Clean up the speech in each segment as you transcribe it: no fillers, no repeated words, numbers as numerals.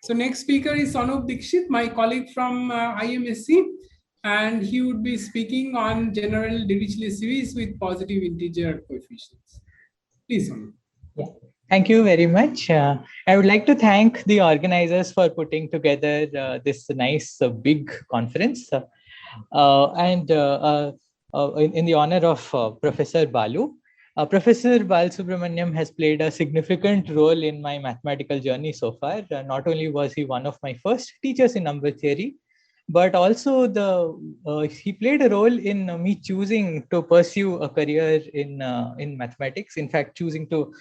So next speaker is Anup Dixit, my colleague from IMSC, and he would be speaking on general Dirichlet series with positive integer coefficients. Please, Anup. Yeah. Thank you very much. I would like to thank the organizers for putting together this nice big conference. In the honor of Professor Balu. Professor Balasubramaniam has played a significant role in my mathematical journey so far. Not only was he one of my first teachers in number theory, but also he played a role in me choosing to pursue a career in mathematics. In fact, choosing to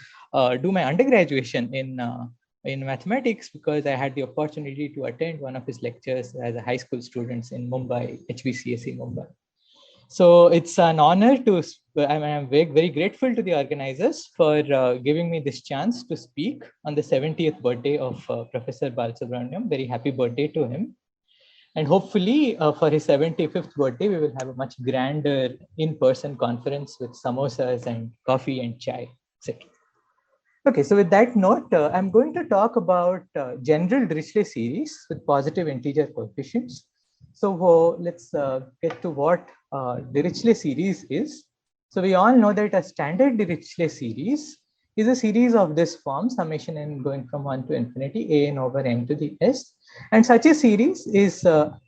do my undergraduation in mathematics because I had the opportunity to attend one of his lectures as a high school student in Mumbai, HBCSE Mumbai. So it's an honor to, I'm very, very grateful to the organizers for giving me this chance to speak on the 70th birthday of Professor Balasubramaniam. Very happy birthday to him. And hopefully for his 75th birthday, we will have a much grander in-person conference with samosas and coffee and chai, etc. Okay, so with that note, I'm going to talk about general Dirichlet series with positive integer coefficients. So let's get to what Dirichlet series is. So we all know that a standard Dirichlet series is a series of this form, summation n going from 1 to infinity, an over n to the s. And such a series is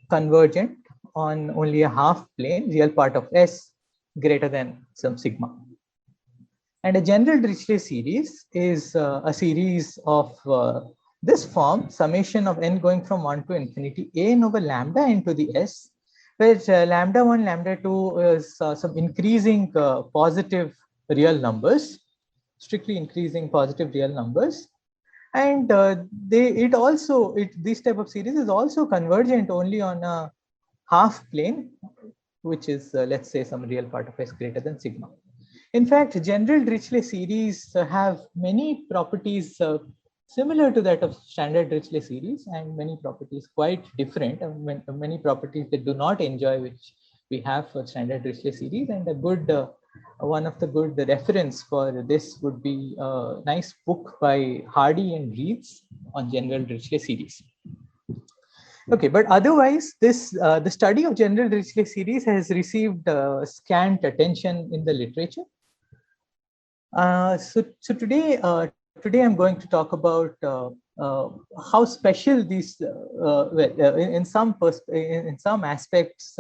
convergent on only a half plane, real part of s greater than some sigma. And a general Dirichlet series is a series of this form, summation of n going from 1 to infinity, an over lambda n to the s, where lambda 1, lambda 2 is some increasing positive real numbers, strictly increasing positive real numbers. And this type of series is also convergent only on a half plane, which is, let's say, some real part of s greater than sigma. In fact, general Dirichlet series have many properties similar to that of standard Dirichlet series and many properties quite different, many properties that do not enjoy which we have for standard Dirichlet series. And a good, one of the good reference for this would be a nice book by Hardy and Reeds on general Dirichlet series. Okay, but otherwise, the study of general Dirichlet series has received scant attention in the literature. So today I'm going to talk about how special these, in some aspects,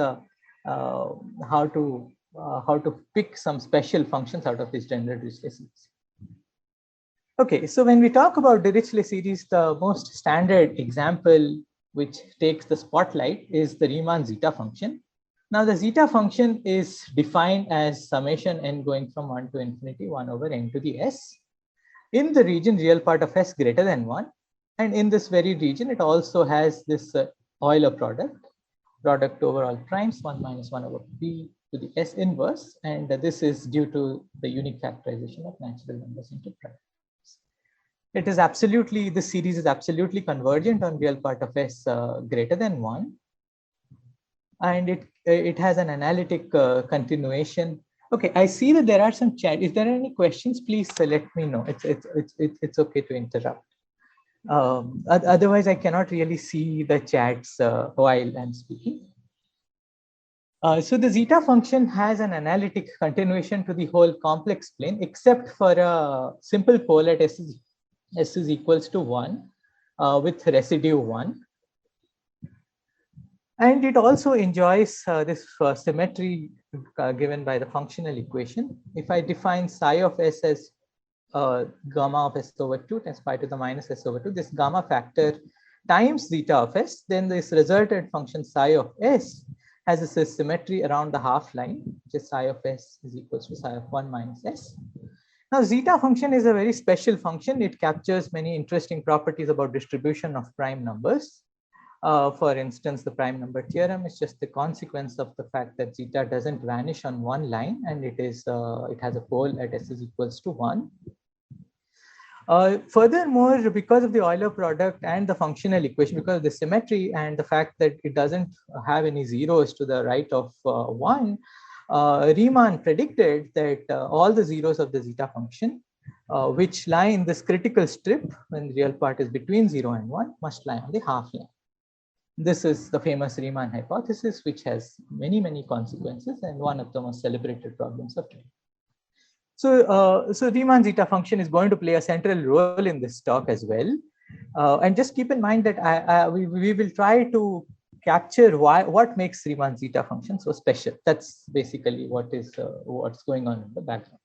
how to pick some special functions out of this general Dirichlet series. Okay, so when we talk about Dirichlet series, the most standard example which takes the spotlight is the Riemann zeta function. Now, the zeta function is defined as summation n going from 1 to infinity, 1 over n to the s, in the region real part of s greater than 1. And in this very region, it also has this Euler product over all primes, 1 minus 1 over p to the s inverse. And this is due to the unique factorization of natural numbers into primes. It is absolutely, this series is absolutely convergent on real part of s greater than 1. And it has an analytic continuation. Okay, I see that there are some chat. If there are any questions, please let me know. It's okay to interrupt. Otherwise, I cannot really see the chats while I'm speaking. So the zeta function has an analytic continuation to the whole complex plane, except for a simple pole at s is equals to 1 with residue 1. And it also enjoys this symmetry given by the functional equation. If I define psi of s as gamma of s over 2 times pi to the minus s over 2, this gamma factor times zeta of s, then this resultant function psi of s has a symmetry around the half line, which is psi of s is equals to psi of 1 minus s. Now, zeta function is a very special function. It captures many interesting properties about distribution of prime numbers. For instance, the prime number theorem is just the consequence of the fact that zeta doesn't vanish on one line, and it has a pole at s is equals to 1. Furthermore, because of the Euler product and the functional equation, because of the symmetry and the fact that it doesn't have any zeros to the right of 1, Riemann predicted that all the zeros of the zeta function which lie in this critical strip when the real part is between 0 and 1 must lie on the half line. This is the famous Riemann hypothesis, which has many, many consequences and one of the most celebrated problems of today. So Riemann zeta function is going to play a central role in this talk as well. And just keep in mind that we will try to capture what makes Riemann zeta function so special. That's basically what's going on in the background.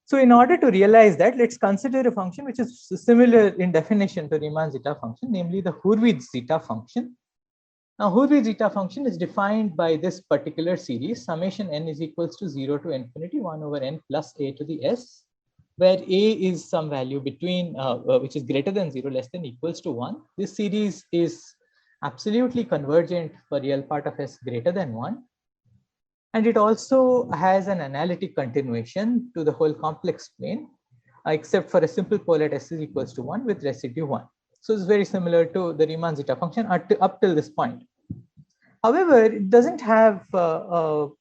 So in order to realize that, let's consider a function which is similar in definition to Riemann zeta function, namely the Hurwitz zeta function. Now, Hurwitz zeta function is defined by this particular series, summation n is equals to 0 to infinity 1 over n plus a to the s, where a is some value between, which is greater than 0, less than equals to 1. This series is absolutely convergent for real part of s greater than 1. And it also has an analytic continuation to the whole complex plane, except for a simple pole at s is equals to 1 with residue 1. So it's very similar to the Riemann zeta function up till this point. However, it doesn't have, and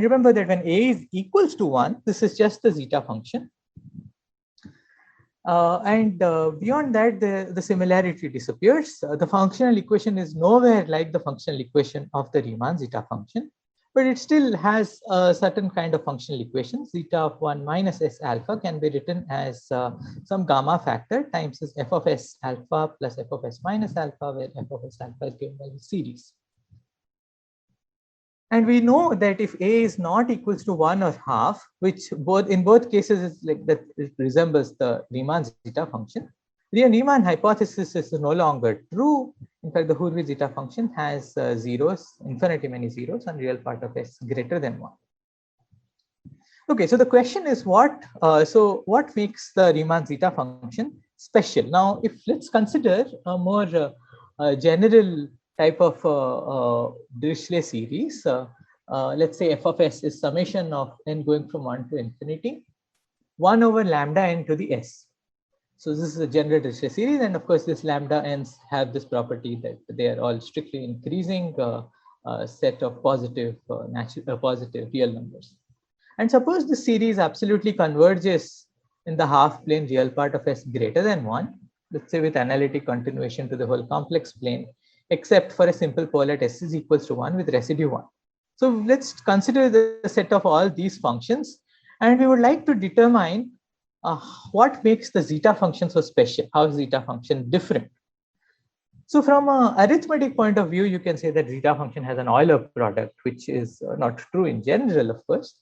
remember that when a is equals to 1, this is just the zeta function. Beyond that, the similarity disappears. The functional equation is nowhere like the functional equation of the Riemann zeta function, but it still has a certain kind of functional equation. Zeta of 1 minus s alpha can be written as some gamma factor times this f of s alpha plus f of s minus alpha, where f of s alpha is given by the series. And we know that if a is not equals to 1 or half, which in both cases is like that, it resembles the Riemann zeta function, the Riemann hypothesis is no longer true. In fact, the Hurwitz zeta function has zeros, infinitely many zeros, and real part of s greater than 1. Okay, so the question is what makes the Riemann zeta function special? Now, let's consider a more general type of Dirichlet series. Let's say f of s is summation of n going from 1 to infinity, 1 over lambda n to the s. So this is a general Dirichlet series, and of course this lambda n's have this property that they are all strictly increasing set of positive positive real numbers. And suppose this series absolutely converges in the half plane real part of s greater than 1, let's say with analytic continuation to the whole complex plane, except for a simple pole at s is equals to 1 with residue 1. So let's consider the set of all these functions, and we would like to determine what makes the zeta function so special, how is zeta function different. So from an arithmetic point of view, you can say that zeta function has an Euler product, which is not true in general, of course,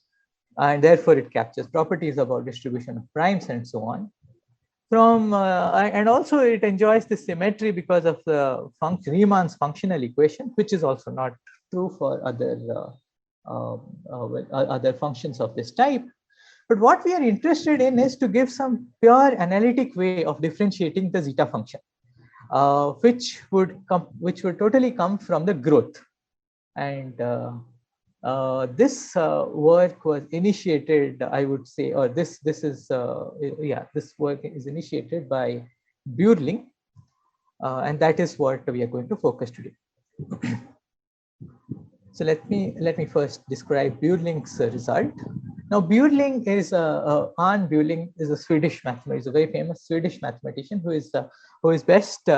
and therefore it captures properties about distribution of primes and so on. And also it enjoys this symmetry because of the Riemann's functional equation, which is also not true for other functions of this type. But what we are interested in is to give some pure analytic way of differentiating the zeta function, which would totally come from the growth. And this work was initiated, I would say, or this work is initiated by Burling, and that is what we are going to focus today. So let me first describe Burling's result. Now, Burling is Arne Burling is a Swedish mathematician. He's a very famous Swedish mathematician who is best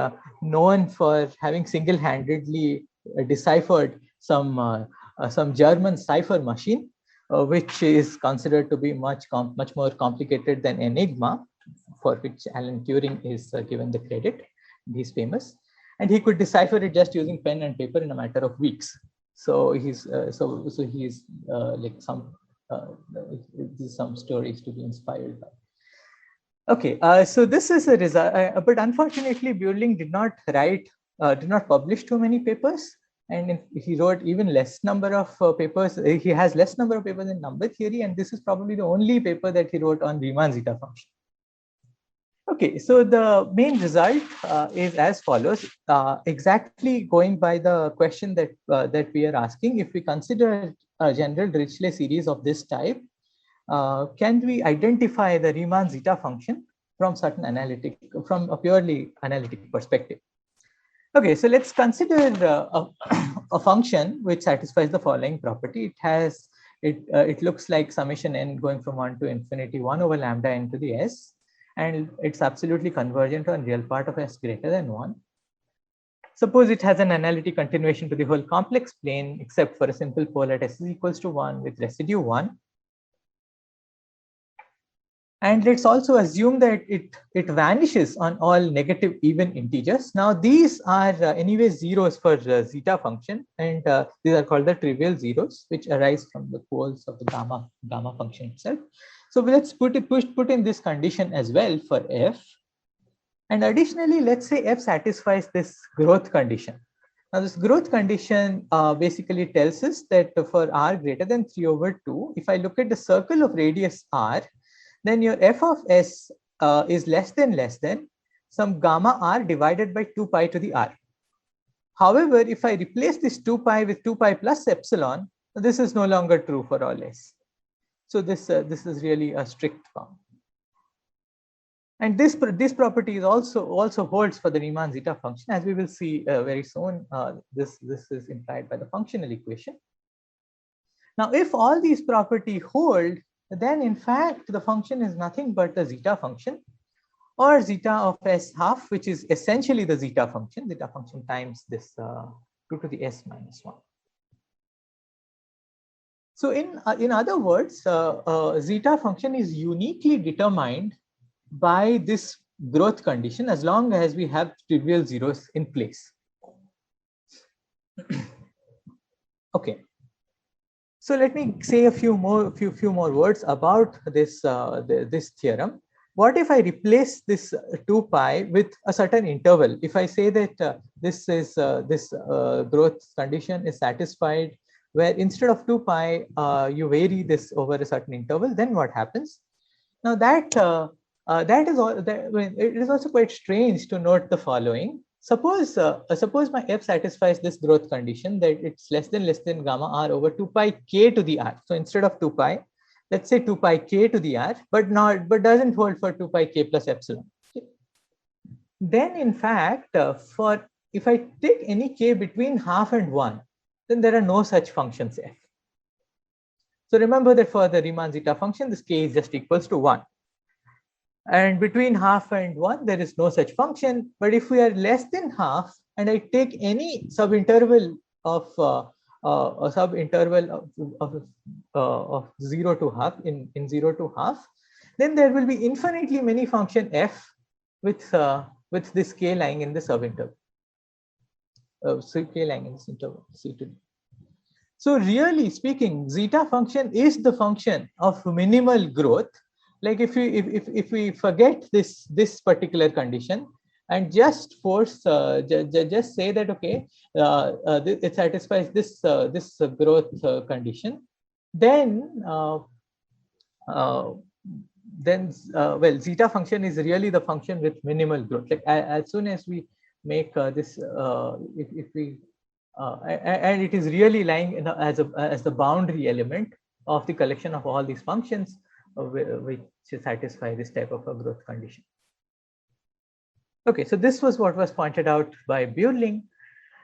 known for having single-handedly deciphered some German cipher machine, which is considered to be much more complicated than Enigma, for which Alan Turing is given the credit. He's famous, and he could decipher it just using pen and paper in a matter of weeks. So he's like some stories to be inspired by. Okay, so this is a result, but unfortunately, Burling did not publish too many papers, and he wrote even less number of papers. He has less number of papers in number theory, and this is probably the only paper that he wrote on Riemann zeta function. Okay, so the main result is as follows, exactly going by the question that we are asking. If we consider a general Dirichlet series of this type, can we identify the Riemann zeta function from a purely analytic perspective? Okay, so let's consider a function which satisfies the following property. It has it looks like summation n going from 1 to infinity 1 over lambda n to the s, and it's absolutely convergent on real part of s greater than 1. Suppose it has an analytic continuation to the whole complex plane except for a simple pole at s is equals to 1 with residue 1. And let's also assume that it vanishes on all negative even integers. Now these are anyway zeros for zeta function, and these are called the trivial zeros, which arise from the poles of the gamma function itself. So let's put in this condition as well for f. And additionally, let's say f satisfies this growth condition. Now this growth condition basically tells us that for r greater than 3 over 2, if I look at the circle of radius r, then your f of s is less than some gamma r divided by 2 pi to the r. However, if I replace this 2 pi with 2 pi plus epsilon, this is no longer true for all s. So this is really a strict bound. And this property is also holds for the Riemann zeta function, as we will see very soon. This is implied by the functional equation. Now, if all these properties hold, then in fact the function is nothing but the zeta function, or zeta of s half, which is essentially the zeta function times this 2 to the s minus 1. So in other words, zeta function is uniquely determined by this growth condition as long as we have trivial zeros in place. Okay. So let me say a few more words about this this theorem. What if I replace this 2 pi with a certain interval? If I say that this growth condition is satisfied, where instead of 2 pi you vary this over a certain interval, then what happens? Now it is also quite strange to note the following. Suppose my f satisfies this growth condition, that it's less than gamma r over 2 pi k to the r. So instead of 2 pi, let's say 2 pi k to the r, but doesn't hold for 2 pi k plus epsilon. Then in fact, if I take any k between half and 1, then there are no such functions f. So remember that for the Riemann zeta function, this k is just equals to 1. And between half and 1, there is no such function. But if we are less than half, and I take any subinterval of a subinterval of 0 to half in 0 to half, then there will be infinitely many function f with this k lying in the subinterval. So k lying in this interval c to d. So really speaking, zeta function is the function of minimal growth. Like if we forget this particular condition and just just say that okay, it satisfies this growth condition, then well, zeta function is really the function with minimal growth. Like as soon as we make this, and it is really lying as the boundary element of the collection of all these functions, which satisfy this type of a growth condition. Okay, so this was what was pointed out by Burling,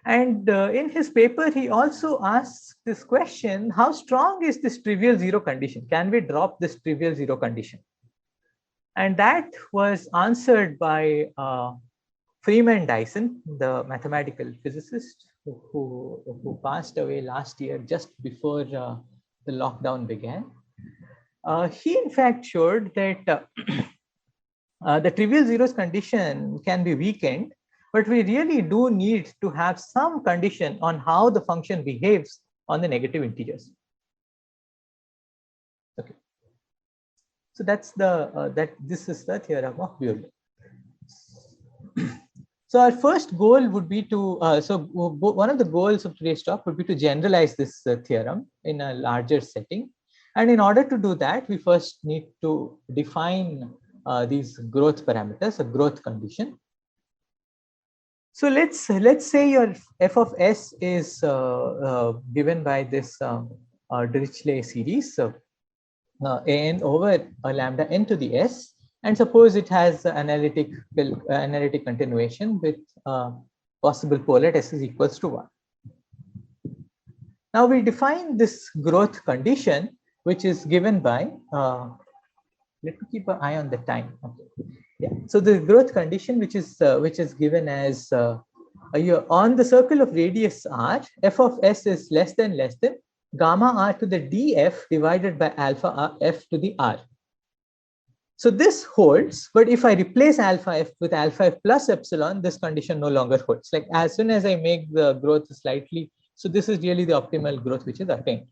and in his paper he also asks this question: how strong is this trivial zero condition? Can we drop this trivial zero condition? And that was answered by Freeman Dyson, the mathematical physicist who passed away last year just before the lockdown began. He in fact showed that the trivial zeros condition can be weakened, but we really do need to have some condition on how the function behaves on the negative integers. Okay, so that's this is the theorem of Burling. So our first goal would be to, one of the goals of today's talk would be to generalize this theorem in a larger setting. And in order to do that, we first need to define these growth parameters, a growth condition. So let's say your f of s is given by this Dirichlet series, an over lambda n to the s. And suppose it has analytic continuation with possible pole at s is equals to 1. Now we define this growth condition, which is given by, let me keep an eye on the time. Okay. Yeah. So the growth condition, which is given as on the circle of radius r, f of s is less than gamma r to the df divided by alpha r, f to the r. So this holds, but if I replace alpha f with alpha f plus epsilon, this condition no longer holds. Like as soon as I make the growth slightly, so this is really the optimal growth which is attained.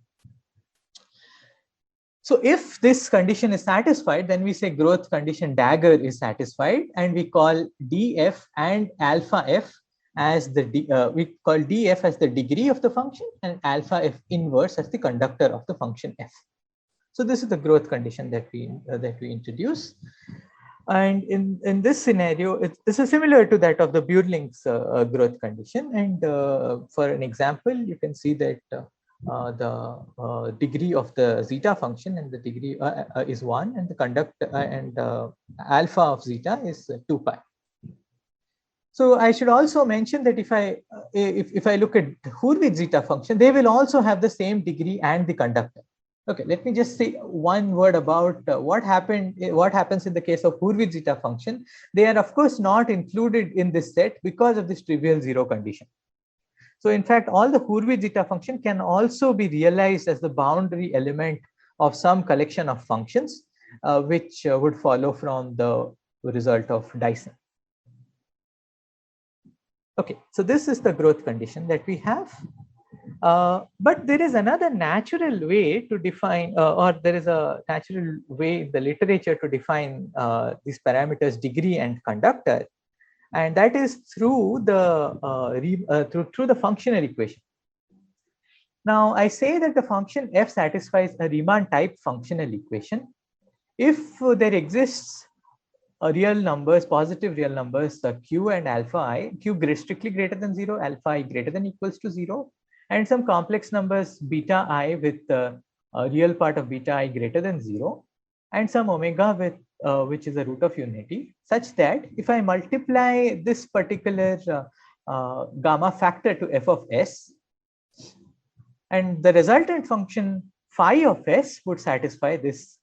So if this condition is satisfied, then we say growth condition dagger is satisfied, and we call df and alpha f as the we call df as the degree of the function and alpha f inverse as the conductor of the function f. So this is the growth condition that we introduce, and in this scenario, this is similar to that of the Burling's growth condition. And for an example, you can see that the degree of the zeta function and the degree is 1, and the conductor and alpha of zeta is 2 pi. So I should also mention that if I look at Hurwitz zeta function, they will also have the same degree and the conductor. Okay, let me just say one word about what happens in the case of Hurwitz zeta function. They are of course not included in this set because of this trivial zero condition. So in fact, all the Hurwitz zeta function can also be realized as the boundary element of some collection of functions, which would follow from the result of Dyson. Okay, so this is the growth condition that we have. But there is another natural way to define, or there is a natural way in the literature to define these parameters degree and conductor, and that is through the through the functional equation. Now I say that the function f satisfies a Riemann type functional equation if there exists real numbers, positive real numbers, q and alpha I, q strictly greater than 0, alpha I greater than equals to 0, and some complex numbers beta I with a real part of beta I greater than 0, and some omega with which is a root of unity, such that if I multiply this particular gamma factor to f of s, and the resultant function phi of s would satisfy this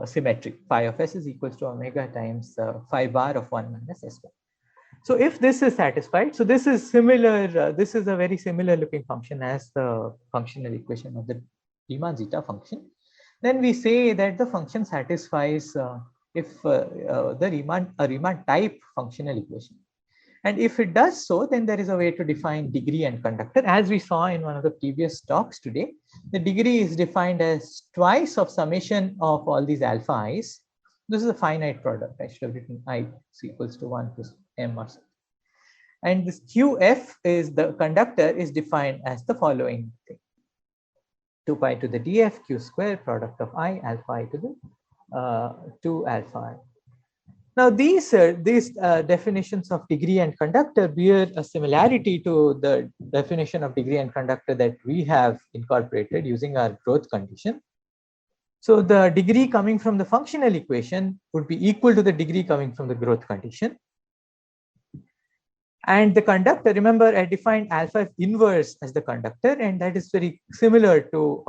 symmetry. Phi of s is equals to omega times phi bar of 1 minus s1. So if this is satisfied, so this is similar, this is a very similar looking function as the functional equation of the Riemann zeta function. Then we say that the function satisfies if the Riemann type functional equation. And if it does so, then there is a way to define degree and conductor. As we saw in one of the previous talks today, the degree is defined as twice of summation of all these alpha i's. This is a finite product. I should have written I is equals to 1 plus m or something. And this qf is the conductor is defined as the following thing: 2 pi to the df q square product of I alpha I to the 2 alpha I. Now these definitions of degree and conductor bear a similarity to the definition of degree and conductor that we have incorporated using our growth condition. So the degree coming from the functional equation would be equal to the degree coming from the growth condition. And the conductor, remember I defined alpha f inverse as the conductor, and that is very similar to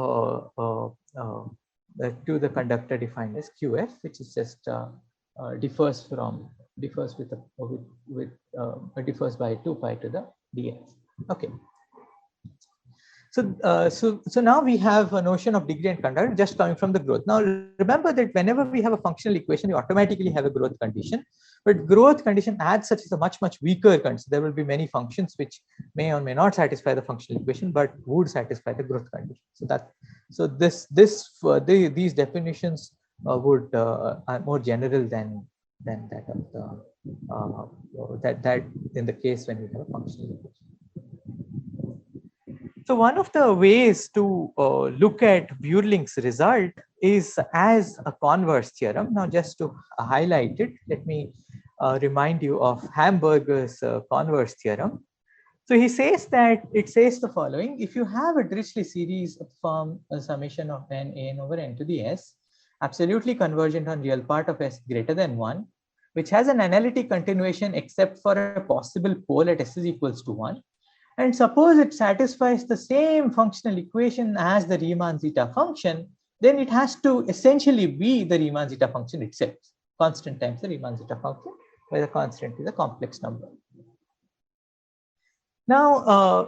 the conductor defined as qf, which is just differs by 2 pi to the df. Okay. So now we have a notion of degree and conductor just coming from the growth. Now remember that whenever we have a functional equation, we automatically have a growth condition. But growth condition as such is a much thweaker condition. There will be many functions which may or may not satisfy the functional equation, but would satisfy the growth condition. These definitions are more general than that of the that in the case when we have a functional equation. So one of the ways to look at Burling's result is as a converse theorem. Now, just to highlight it, let me remind you of Hamburger's converse theorem. So he says that it says the following: if you have a Dirichlet series from a summation of n over n to the s, absolutely convergent on real part of s greater than 1, which has an analytic continuation except for a possible pole at s is equals to 1, And suppose it satisfies the same functional equation as the Riemann zeta function, then it has to essentially be the Riemann zeta function itself, constant times the Riemann zeta function, where the constant is a complex number. Now,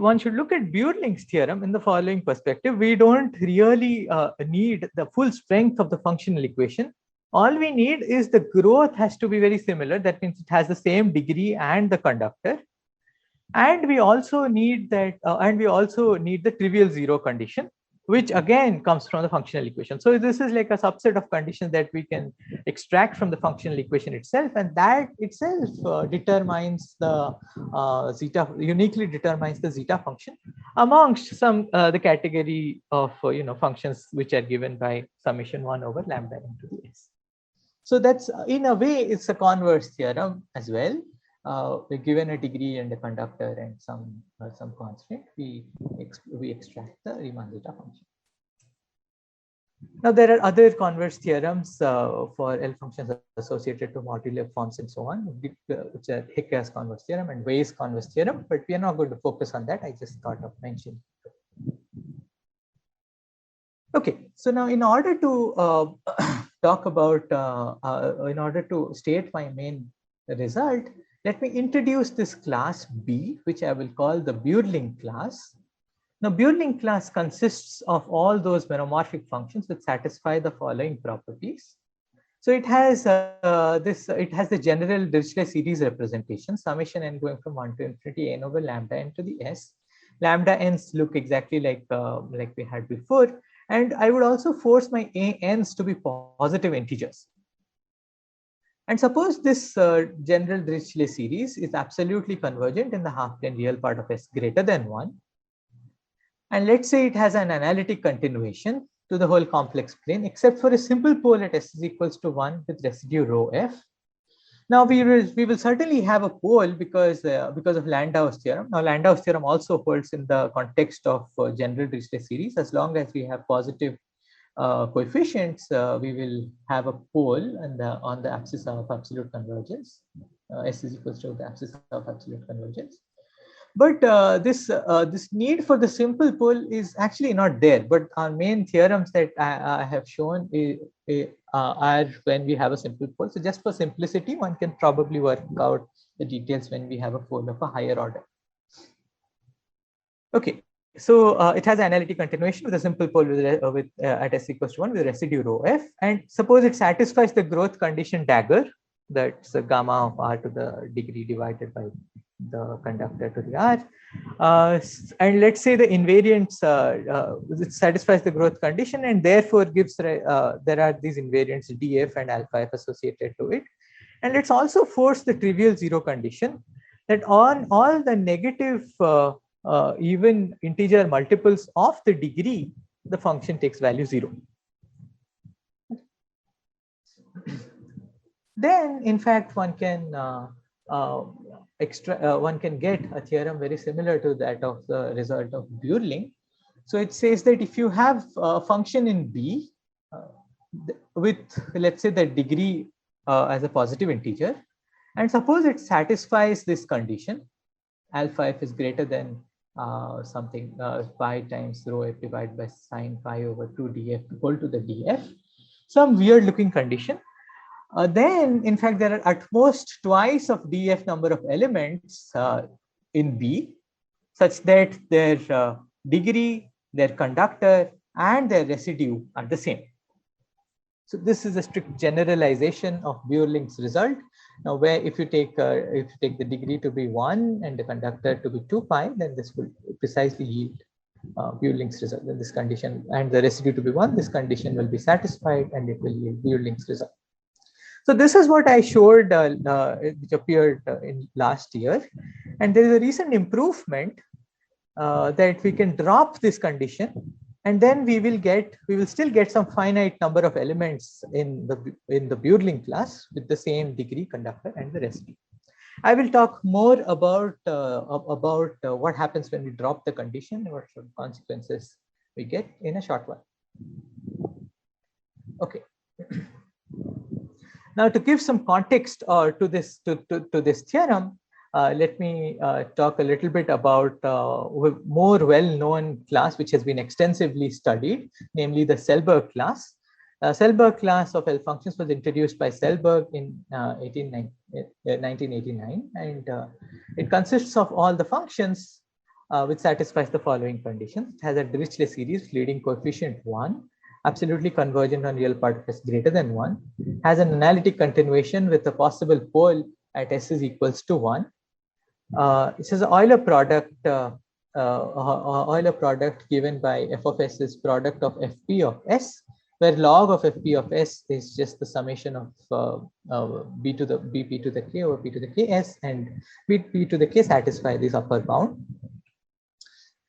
one should look at Bure-Link's theorem in the following perspective. We don't really need the full strength of the functional equation. All we need is the growth has to be very similar. That means it has the same degree and the conductor. And we also need that, the trivial zero condition, which again comes from the functional equation. So this is like a subset of conditions that we can extract from the functional equation itself, and that itself determines the uniquely determines the zeta function amongst some the category of functions which are given by summation 1 over lambda into the s. So that's in a way it's a converse theorem as well. We're given a degree and a conductor and some constant, we extract the Riemann zeta function. Now there are other converse theorems for L functions associated to modular forms and so on, which are Hicker's converse theorem and Wei's converse theorem, but we are not going to focus on that. I just thought of mentioning. Okay, so now in order to talk about, in order to state my main result, let me introduce this class B, which I will call the Bure-Link class. Now, Bure-Link class consists of all those meromorphic functions which satisfy the following properties. So it has it has the general Dirichlet series representation, summation n going from 1 to infinity n over lambda n to the s. Lambda n's look exactly like we had before, and I would also force my n's to be positive integers. And suppose this general Dirichlet series is absolutely convergent in the half-plane real part of S greater than 1. And let's say it has an analytic continuation to the whole complex plane, except for a simple pole at S is equals to 1 with residue rho f. Now we will certainly have a pole because of Landau's theorem. Now Landau's theorem also holds in the context of general Dirichlet series. As long as we have positive coefficients, we will have a pole on the axis of absolute convergence. S is equals to the axis of absolute convergence. But this need for the simple pole is actually not there. But our main theorems that I have shown are when we have a simple pole. So just for simplicity, one can probably work out the details when we have a pole of a higher order. Okay. So it has analytic continuation with a simple pole at S equals to 1 with residue rho f. And suppose it satisfies the growth condition dagger, that's the gamma of r to the degree divided by the conductor to the r. And let's say the invariants, it satisfies the growth condition and therefore gives, there are these invariants df and alpha f associated to it. And let's also force the trivial zero condition that on all the negative even integer multiples of the degree, the function takes value 0. Then, in fact, one can one can get a theorem very similar to that of the result of Bure-Link. So it says that if you have a function in B with, let's say, the degree as a positive integer, and suppose it satisfies this condition, alpha f is greater than something pi times rho f divided by sine pi over 2 df equal to the df, some weird looking condition, then in fact there are at most twice of df number of elements in B, such that their degree, their conductor and their residue are the same. So this is a strict generalization of Bure-Link's result. Now, where if you take the degree to be 1 and the conductor to be 2 pi, then this will precisely yield Bure-Link's result. Then this condition and the residue to be 1, this condition will be satisfied and it will yield Bure-Link's result. So this is what I showed, which appeared in last year, and there is a recent improvement that we can drop this condition, and then we will still get some finite number of elements in the Bure-Link class with the same degree, conductor, and the residue. I will talk more about what happens when we drop the condition and what sort of consequences we get in a short while. Okay. Now, to give some context to this theorem, let me talk a little bit about more well-known class which has been extensively studied, namely the Selberg class. Selberg class of L functions was introduced by Selberg in 1989, and it consists of all the functions which satisfies the following conditions. It has a Dirichlet series leading coefficient 1, absolutely convergent on real part of S greater than 1, has an analytic continuation with a possible pole at S is equals to 1. This is an Euler product given by f of s is product of fp of s, where log of fp of s is just the summation of bp to the k over p to the ks, and bp to the k satisfy this upper bound.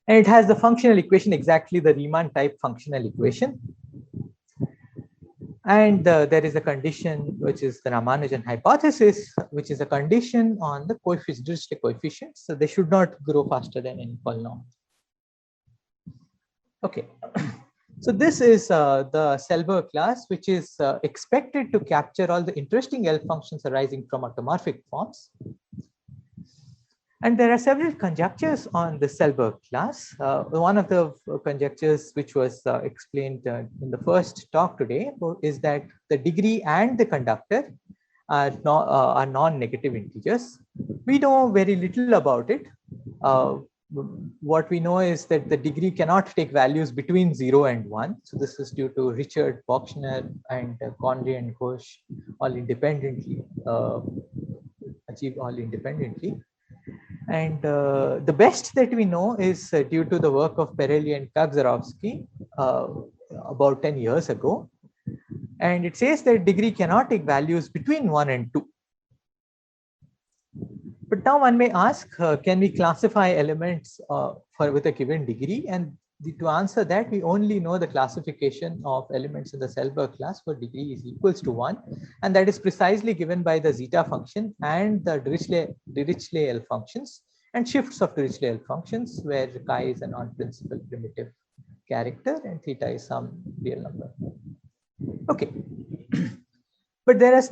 And it has the functional equation exactly the Riemann type functional equation. And there is a condition which is the Ramanujan hypothesis, which is a condition on the Dirichlet coefficients. So they should not grow faster than any polynomial. Okay, so this is the Selberg class, which is expected to capture all the interesting L functions arising from automorphic forms. And there are several conjectures on the Selberg class. One of the conjectures which was explained in the first talk today is that the degree and the conductor are non-negative integers. We know very little about it. What we know is that the degree cannot take values between 0 and 1. So this is due to Richard, Bochner, and Conley and Ghosh all independently, achieve all independently. And the best that we know is due to the work of Perelli and Kagzarowski about 10 years ago. And it says that degree cannot take values between 1 and 2. But now one may ask, can we classify elements with a given degree? And to answer that, we only know the classification of elements in the Selberg class for degree is equals to 1. And that is precisely given by the zeta function and the Dirichlet L functions and shifts of Dirichlet L functions, where chi is a non-principal primitive character and theta is some real number. Okay. But there is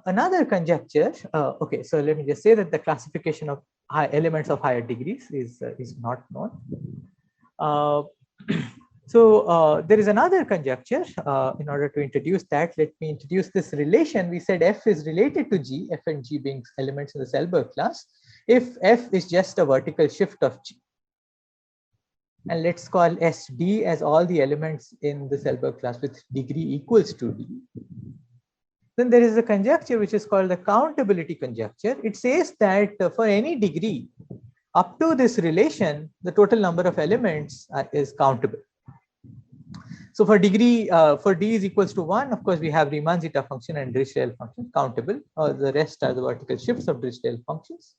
another conjecture. Okay, so let me just say that the classification of elements of higher degrees is not known. There is another conjecture. In order to introduce that, let me introduce this relation. We said F is related to G, F and G being elements in the Selberg class, if F is just a vertical shift of G. And let's call S D as all the elements in the Selberg class with degree equals to D. Then there is a conjecture which is called the countability conjecture. It says that for any degree up to this relation, the total number of elements is countable. So for degree, for D is equals to 1, of course, we have Riemann zeta function and Dirichlet function countable, or the rest are the vertical shifts of Dirichlet functions.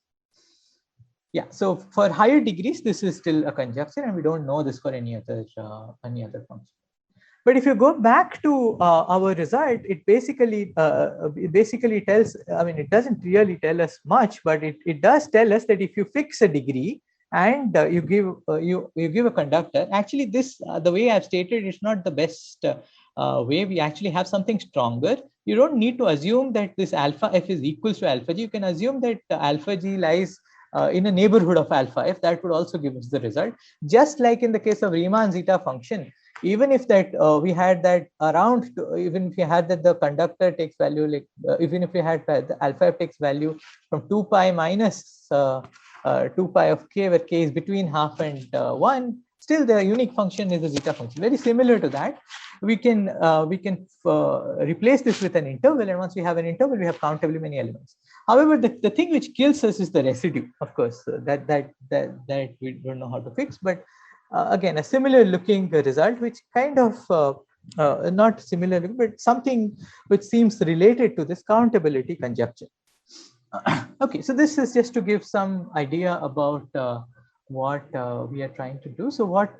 Yeah, so for higher degrees, this is still a conjecture, and we don't know this for any other function. But if you go back to our result, it basically tells, I mean, it doesn't really tell us much, but it does tell us that if you fix a degree and you give a conductor, actually this, the way I've stated, it's not the best way. We actually have something stronger. You don't need to assume that this alpha f is equals to alpha g. You can assume that alpha g lies in a neighborhood of alpha f. That would also give us the result. Just like in the case of Riemann zeta function, even if that we had that around, even if we had that the conductor takes value, like even if we had the alpha f takes value from 2 pi minus 2 pi of k, where k is between half and 1, still the unique function is the zeta function. Very similar to that, we can replace this with an interval, and once we have an interval, we have countably many elements. However, the thing which kills us is the residue. Of course, that we don't know how to fix, but again, a similar looking result, which kind of not similar, but something which seems related to this countability conjecture. Okay, so this is just to give some idea about what we are trying to do. So what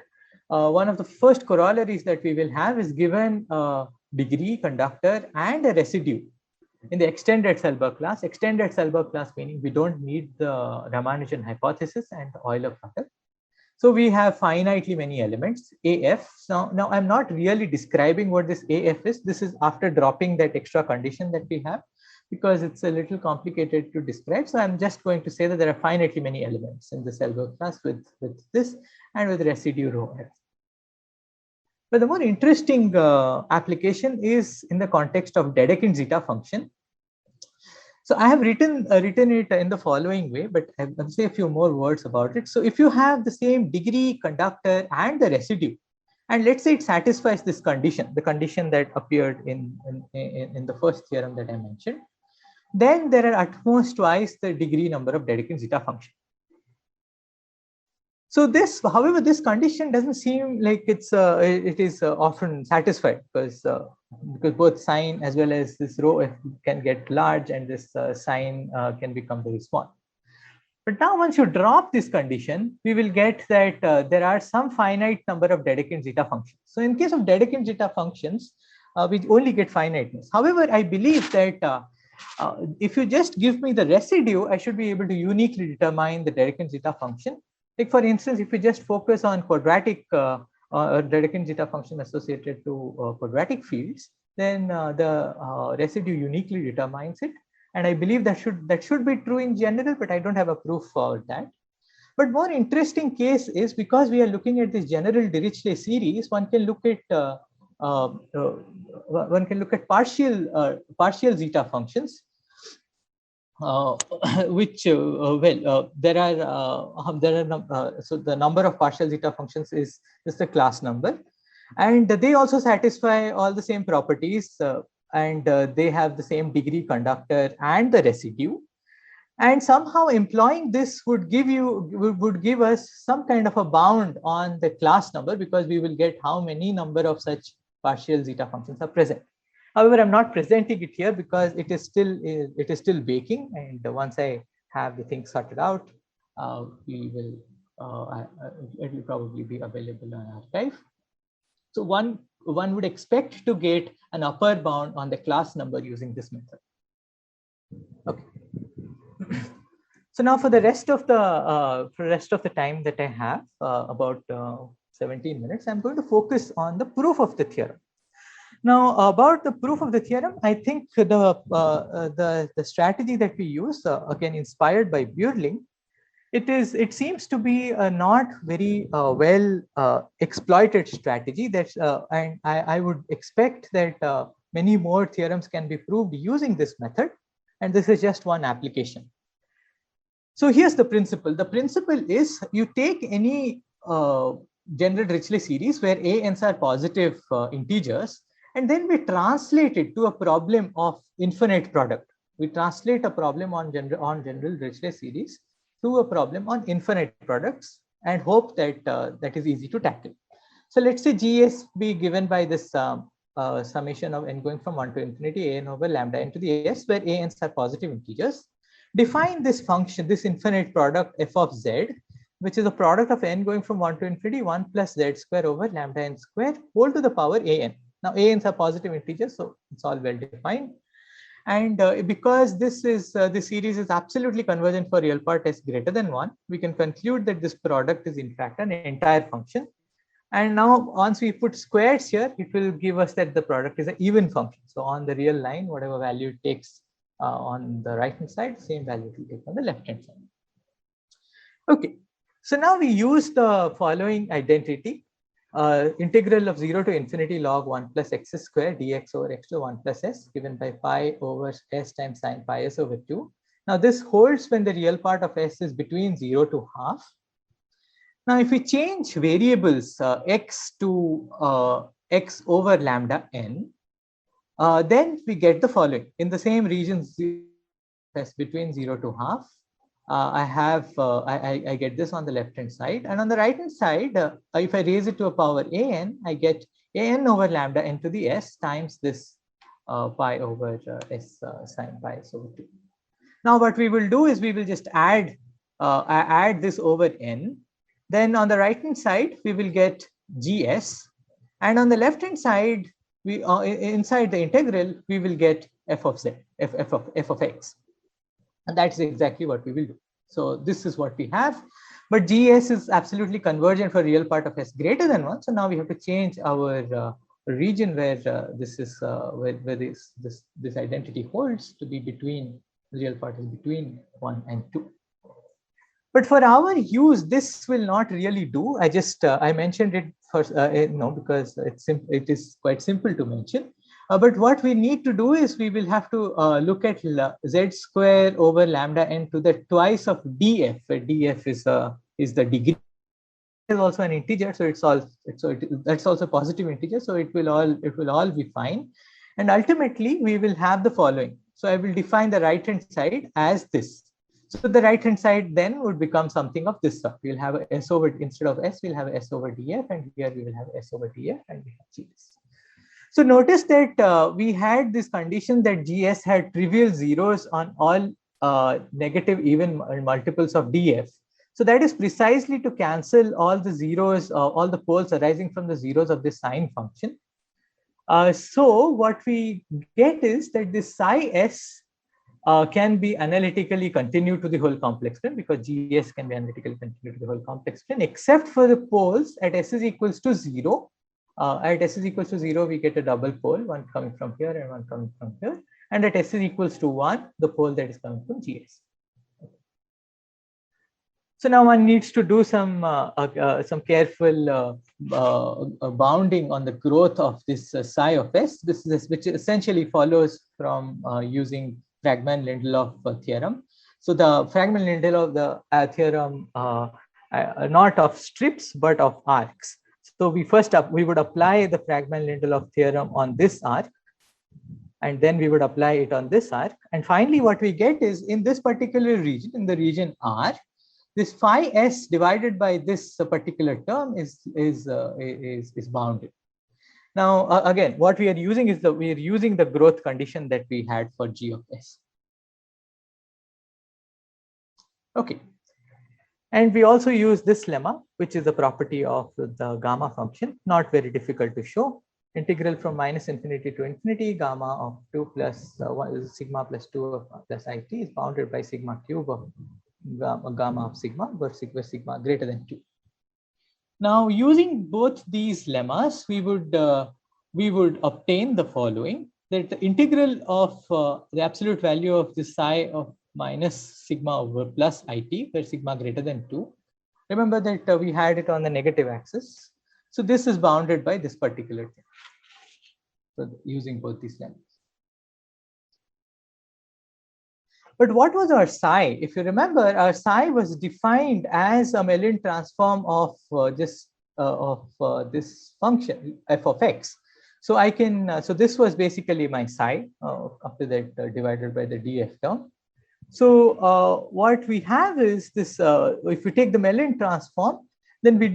one of the first corollaries that we will have is given degree, conductor, and a residue in the extended Selberg class. Extended Selberg class meaning we don't need the Ramanujan hypothesis and the Euler product. So we have finitely many elements, AF. Now I'm not really describing what this AF is. This is after dropping that extra condition that we have. because it's a little complicated to describe. So I'm just going to say that there are finitely many elements in this L class with this and with residue rho f. But the more interesting application is in the context of Dedekind zeta function. So I have written it in the following way, but I'll say a few more words about it. So if you have the same degree, conductor, and the residue, and let's say it satisfies this condition, the condition that appeared in the first theorem that I mentioned, then there are at most twice the degree number of Dedekind zeta function. So this, however, this condition doesn't seem like it is often satisfied, because both sign as well as this rho f can get large, and this sign can become very small. But now once you drop this condition, we will get that there are some finite number of Dedekind zeta functions. So in case of Dedekind zeta functions, we only get finiteness. However, I believe that if you just give me the residue, I should be able to uniquely determine the Dedekind zeta function. Like for instance, if you just focus on quadratic Dedekind zeta function associated to quadratic fields, then the residue uniquely determines it. And I believe that should be true in general, but I don't have a proof for that. But more interesting case is, because we are looking at this general Dirichlet series, one can look at partial zeta functions. Which there are so the number of partial zeta functions is just the class number, and they also satisfy all the same properties, and they have the same degree, conductor, and the residue, and somehow employing this would give us some kind of a bound on the class number, because we will get how many number of such partial zeta functions are present. However, I'm not presenting it here because it is still baking, and once I have the thing sorted out, it will probably be available on archive. So one would expect to get an upper bound on the class number using this method. Okay. So now for the rest of the time that I have, about 17 minutes, I'm going to focus on the proof of the theorem. Now, about the proof of the theorem, I think the strategy that we use, again inspired by Burling, it seems to be a not very well exploited strategy. And I would expect that many more theorems can be proved using this method, and this is just one application. So here's the principle. The principle is, you take any general Dirichlet series where a/n's are positive integers, and then we translate it to a problem of infinite product. We translate a problem on general Dirichlet series to a problem on infinite products, and hope that that is easy to tackle. So let's say GS be given by this summation of n going from 1 to infinity, an over lambda n to the s, where a/n's are positive integers. Define this function, this infinite product f of z, which is a product of n going from 1 to infinity, 1 plus z square over lambda n square whole to the power an. Now a/n's are positive integers, so it's all well defined. And because this series is absolutely convergent for real part s greater than 1, we can conclude that this product is in fact an entire function. And now once we put squares here, it will give us that the product is an even function. So on the real line, whatever value it takes on the right hand side, same value it will take on the left hand side. Okay, so now we use the following identity. Integral of 0 to infinity log 1 plus x square dx over x to 1 plus s, given by pi over s times sine pi s over 2. Now this holds when the real part of s is between 0 to half. Now if we change variables x to x over lambda n, then we get the following. In the same regions between 0 to half, I get this on the left hand side, and on the right hand side, if I raise it to a power an, I get an over lambda n to the s times this pi over s sine pi s over 2. Now what we will do is we will just add this over n. Then on the right hand side, we will get gs, and on the left hand side, we inside the integral, we will get f of z, f of x. And that's exactly what we will do. So this is what we have. But GS is absolutely convergent for real part of s greater than 1. So now we have to change our region where this is where this identity holds to be between, the real part is between 1 and 2. But for our use, this will not really do. I just I mentioned it first, because it is quite simple to mention. But what we need to do is we will have to look at z square over lambda n to the twice of df, where df is the degree. Is also an integer, so that's also positive integer, so it will all be fine. And ultimately we will have the following. So I will define the right hand side as this. So the right hand side then would become something of this sort. We'll have a s over, instead of s we'll have s over df, and here we will have s over df, and we have gs. So notice that we had this condition that gs had trivial zeros on all negative even multiples of df. So that is precisely to cancel all the zeros, all the poles arising from the zeros of this sine function. So what we get is that this psi s can be analytically continued to the whole complex plane, because gs can be analytically continued to the whole complex plane, except for the poles at s is equals to 0. At s is equals to 0, we get a double pole, one coming from here and one coming from here. And at s is equals to 1, the pole that is coming from gs. So now one needs to do some careful bounding on the growth of this psi of s. This is which essentially follows from using Fragment-Lindelof theorem. So the Fragment-Lindelof of the theorem, not of strips but of arcs. So we would apply the Fragment-Lindelof theorem on this arc, and then we would apply it on this arc. And finally, what we get is, in this particular region, in the region R, this phi s divided by this particular term is bounded. Now, again, what we are using is we are using the growth condition that we had for g of s. Okay. And we also use this lemma, which is a property of the gamma function, not very difficult to show. Integral from -∞ to infinity, gamma of 2 plus 1 sigma plus 2 of plus it is bounded by sigma cube of gamma of sigma, where sigma greater than 2. Now, using both these lemmas, we would obtain the following: that the integral of the absolute value of the psi of minus sigma over plus it, where sigma greater than 2. Remember that we had it on the negative axis. So this is bounded by this particular thing. So using both these lemmas. But what was our psi? If you remember, our psi was defined as a Mellin transform of this function f of x. So I can so this was basically my psi after that divided by the df term. So what we have is this: if we take the Mellin transform, then we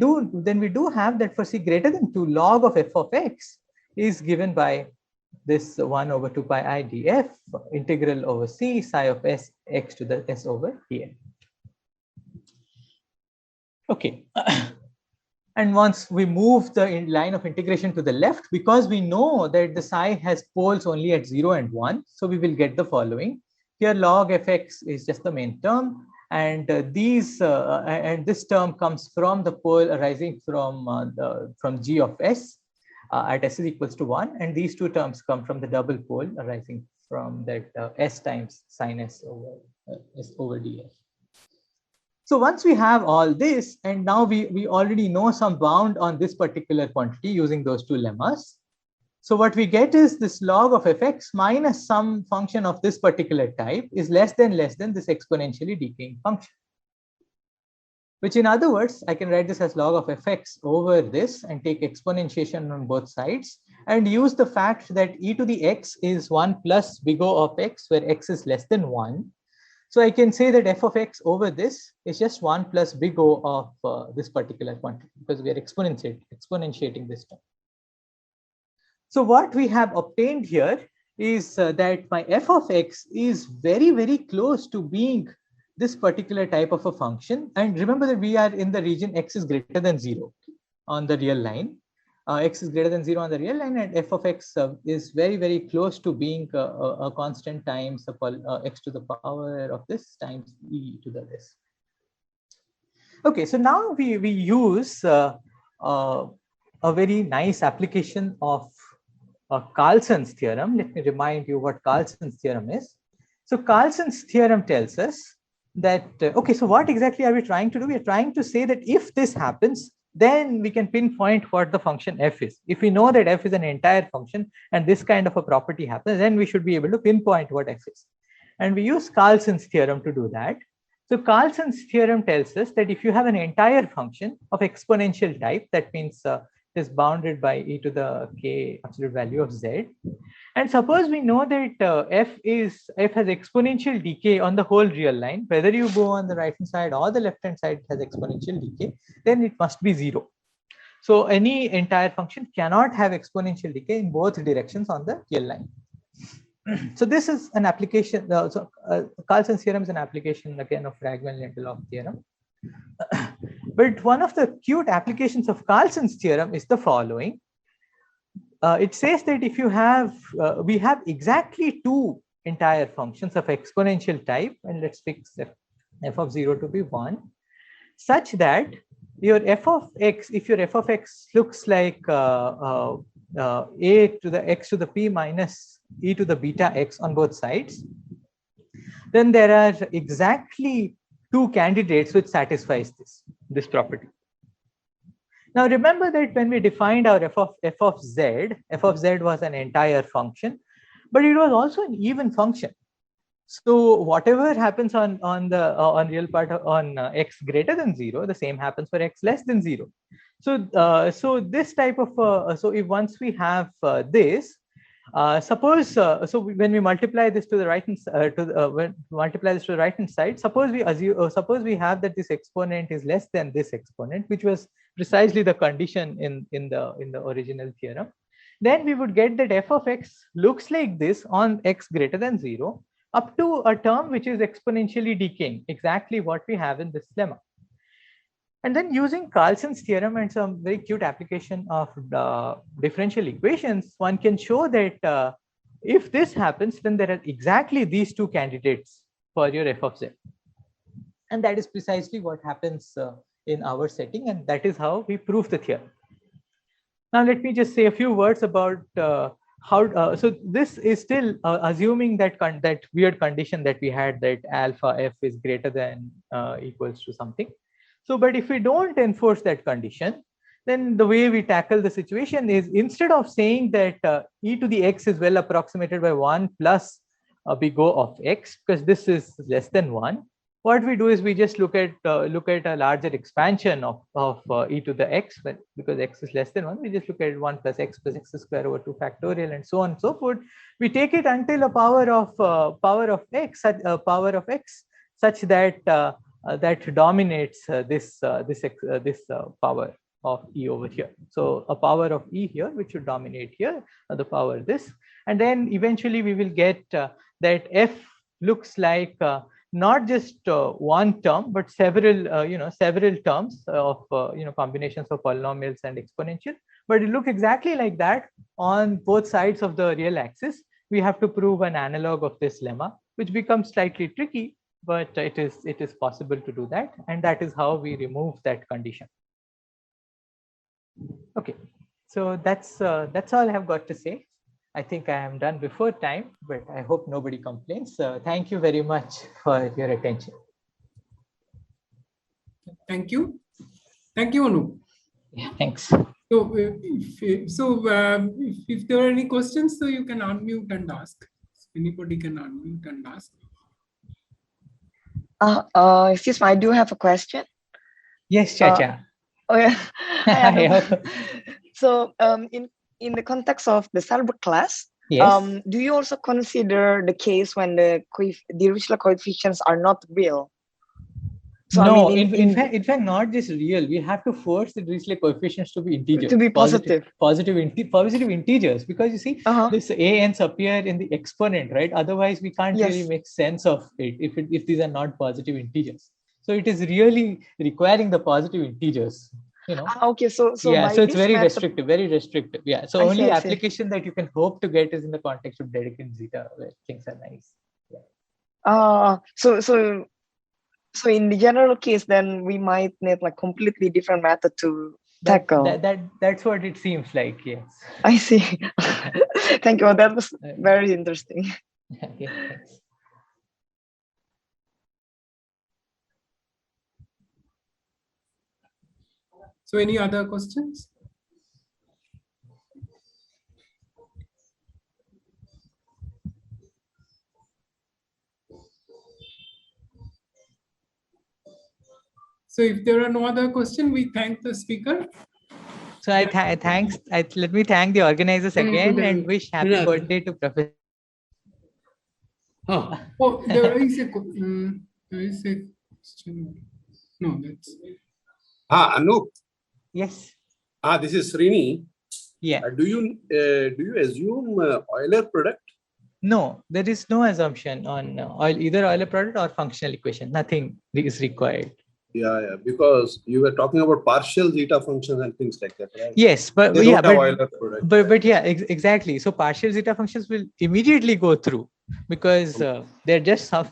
do have that for c greater than 2, log of f of x is given by this 1 over 2 pi I df integral over c psi of s x to the s over df. Okay. And once we move the line of integration to the left, because we know that the psi has poles only at 0 and 1, so we will get the following. Here log fx is just the main term, and this term comes from the pole arising from g of s at s is equals to 1, and these two terms come from the double pole arising from that s times sin s over df. So once we have all this, and now we already know some bound on this particular quantity using those two lemmas. So what we get is this log of fx minus some function of this particular type is less than this exponentially decaying function. Which, in other words, I can write this as log of fx over this and take exponentiation on both sides, and use the fact that e to the x is 1 plus big O of x, where x is less than 1. So I can say that f of x over this is just 1 plus big O of this particular quantity, because we are exponentiating this term. So what we have obtained here is that my f of x is very, very close to being this particular type of a function. And remember that we are in the region x is greater than 0 on the real line. X is greater than 0 on the real line, and f of x is very, very close to being a constant times x to the power of this times e to the this. Okay, so now we use a very nice application of Carlson's theorem. Let me remind you what Carlson's theorem is. So Carlson's theorem tells us that, okay, so what exactly are we trying to do? We are trying to say that if this happens, then we can pinpoint what the function f is. If we know that f is an entire function and this kind of a property happens, then we should be able to pinpoint what f is. And we use Carlson's theorem to do that. So Carlson's theorem tells us that if you have an entire function of exponential type, that means it is bounded by e to the k absolute value of z. And suppose we know that f has exponential decay on the whole real line, whether you go on the right hand side or the left hand side has exponential decay, then it must be 0. So any entire function cannot have exponential decay in both directions on the real line. So this is an application. Carlson's theorem is an application again of Ragman-Lindelof theorem. But one of the cute applications of Carlson's theorem is the following. It says that if you have, we have exactly two entire functions of exponential type, and let's fix f of 0 to be 1, such that your f of x, if your f of x looks like a to the x to the p minus e to the beta x on both sides, then there are exactly two candidates which satisfies this property. Now remember that when we defined our f of z was an entire function, but it was also an even function. So whatever happens on real part on x greater than 0, the same happens for x less than 0. So so this type of so if once we have this, suppose so when we multiply this to the right hand side, suppose we assume suppose we have that this exponent is less than this exponent, which was precisely the condition in the original theorem, then we would get that f of x looks like this on x greater than 0 up to a term which is exponentially decaying, exactly what we have in this lemma. And then using Carlson's theorem and some very cute application of differential equations, one can show that if this happens, then there are exactly these two candidates for your f of z. And that is precisely what happens in our setting, and that is how we prove the theorem. Now, let me just say a few words about how, so this is still assuming that that weird condition that we had, that alpha f is greater than equals to something. So, but if we don't enforce that condition, then the way we tackle the situation is, instead of saying that e to the x is well approximated by 1 plus a big O of x, because this is less than 1, what we do is we just look at a larger expansion of e to the x, but because x is less than 1, we just look at 1 plus x square over 2 factorial and so on and so forth. We take it until a power of x such that that dominates this power of e over here. So a power of e here, which should dominate here, the power this, and then eventually we will get that f looks like not just one term, but several several terms of combinations of polynomials and exponential. But it looks exactly like that on both sides of the real axis. We have to prove an analog of this lemma, which becomes slightly tricky, but it is possible to do that, and that is how we remove that condition. Okay, so that's all I have got to say. I think I am done before time, but I hope nobody complains. Thank you very much for your attention. Thank you, Anup. Yeah, thanks. So, if there are any questions, so you can unmute and ask. Anybody can unmute and ask. Excuse me, I do have a question. Yes, Chacha. Oh yeah. So in the context of the Hilbert class, yes. Do you also consider the case when the Dirichlet coefficients are not real? So no, I mean, in fact, not just real. We have to force the Dirichlet coefficients to be integers, to be positive integers, because you see, this a-n's appear in the exponent, right? Otherwise, we can't really make sense of it if these are not positive integers. So it is really requiring the positive integers. Okay, so yeah, so it's very restrictive, very restrictive. Yeah, so only application that you can hope to get is in the context of Dedekind zeta, where things are nice. Yeah. So in the general case, then we might need like completely different method to tackle. That's what it seems like. Yes. I see. Thank you. That was very interesting. Okay, thanks. So any other questions? So if there are no other questions, we thank the speaker. So let me thank the organizers again and wish happy birthday to Professor. Oh, there is a question. No, that's. Anup. Yes. This is Srini. Yeah. Do you assume Euler product? No, there is no assumption on either Euler product or functional equation. Nothing is required. Yeah, because you were talking about partial zeta functions and things like that, right? Yes, but they yeah, but yeah, exactly. So partial zeta functions will immediately go through because they're just some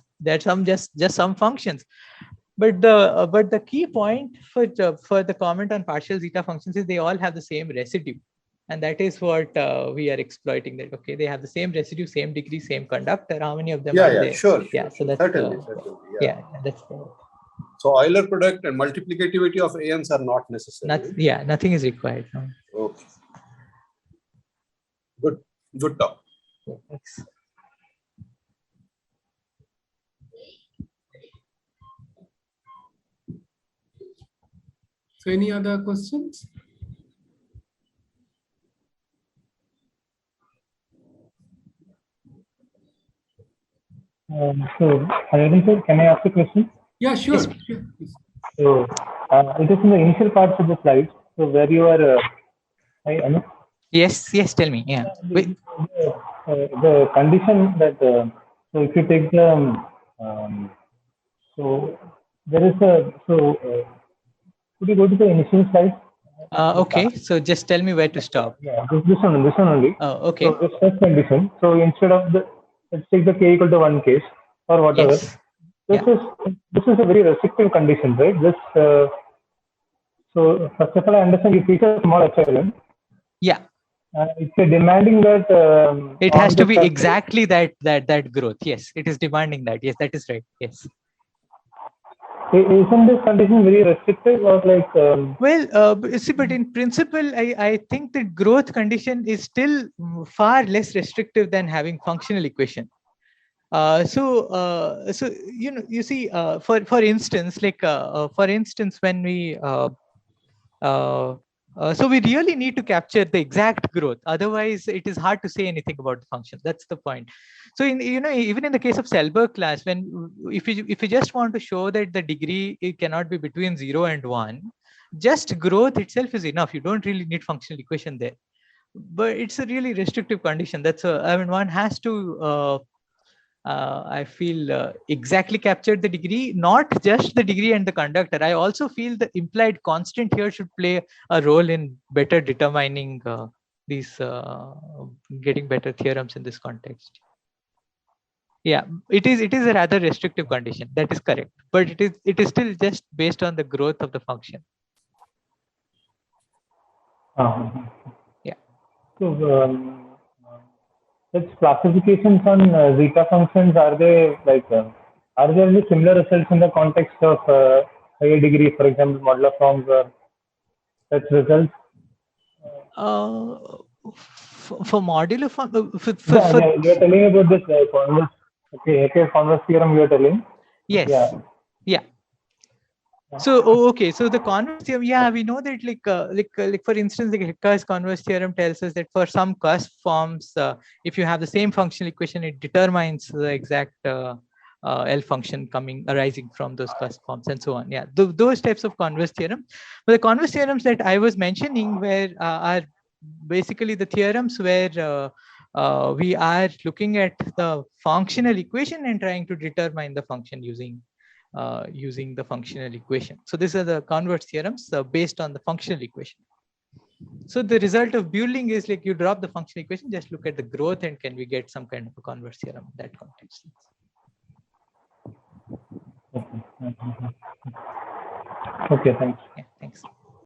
functions. But the key point for the comment on partial zeta functions is they all have the same residue, and that is what we are exploiting. That okay, they have the same residue, same degree, same conductor. How many of them are there? Sure. So that's certainly. That's. So Euler product and multiplicativity of ANs are not necessary. Nothing is required. No. Okay. Good talk. Yeah, thanks. So any other questions? So, sir, can I ask a question? Yeah, sure. Yes. So, it is in the initial parts of the slides. So, where you are, Yes, tell me. Yeah. The condition that, so if you take the, so there is could you go to the initial slide? Okay, so just tell me where to stop. Yeah, this one only. Oh, okay. So this first condition. So instead of let's take the k equal to 1 case or whatever. Yes. This is a very restrictive condition, right? So first of all, I understand you feature small epsilon. Yeah. It's demanding that it has to be exactly that growth. Yes, it is demanding that. Yes, that is right. Yes. Isn't this condition very restrictive or like? Well, see, but in principle, I think the growth condition is still far less restrictive than having functional equation. So you see, for instance, when we so we really need to capture the exact growth. Otherwise, it is hard to say anything about the function. That's the point. So even in the case of Selberg class, if you just want to show that the degree it cannot be between 0 and 1, just growth itself is enough. You don't really need functional equation there. But it's a really restrictive condition. One has to I feel exactly captured the degree, not just the degree and the conductor. I also feel the implied constant here should play a role in better determining these getting better theorems in this context. Yeah, it is a rather restrictive condition. That is correct, but it is still just based on the growth of the function. Yeah. So such classifications on zeta functions, are there any similar results in the context of higher degree, for example, modular forms or such results? For modular form, you are telling about this converse. Okay, converse theorem you are telling. Yes. Yeah. So okay, so the converse theorem, we know that like for instance, the Hecker's converse theorem tells us that for some cusp forms, if you have the same functional equation, it determines the exact L function arising from those cusp forms and so on. Yeah, those types of converse theorem. But the converse theorems that I was mentioning are basically the theorems where we are looking at the functional equation and trying to determine the function using the functional equation. So these are the converse theorems based on the functional equation. So the result of building is like you drop the functional equation, just look at the growth, and can we get some kind of a converse theorem in that context. Okay, thanks. Yeah, thanks.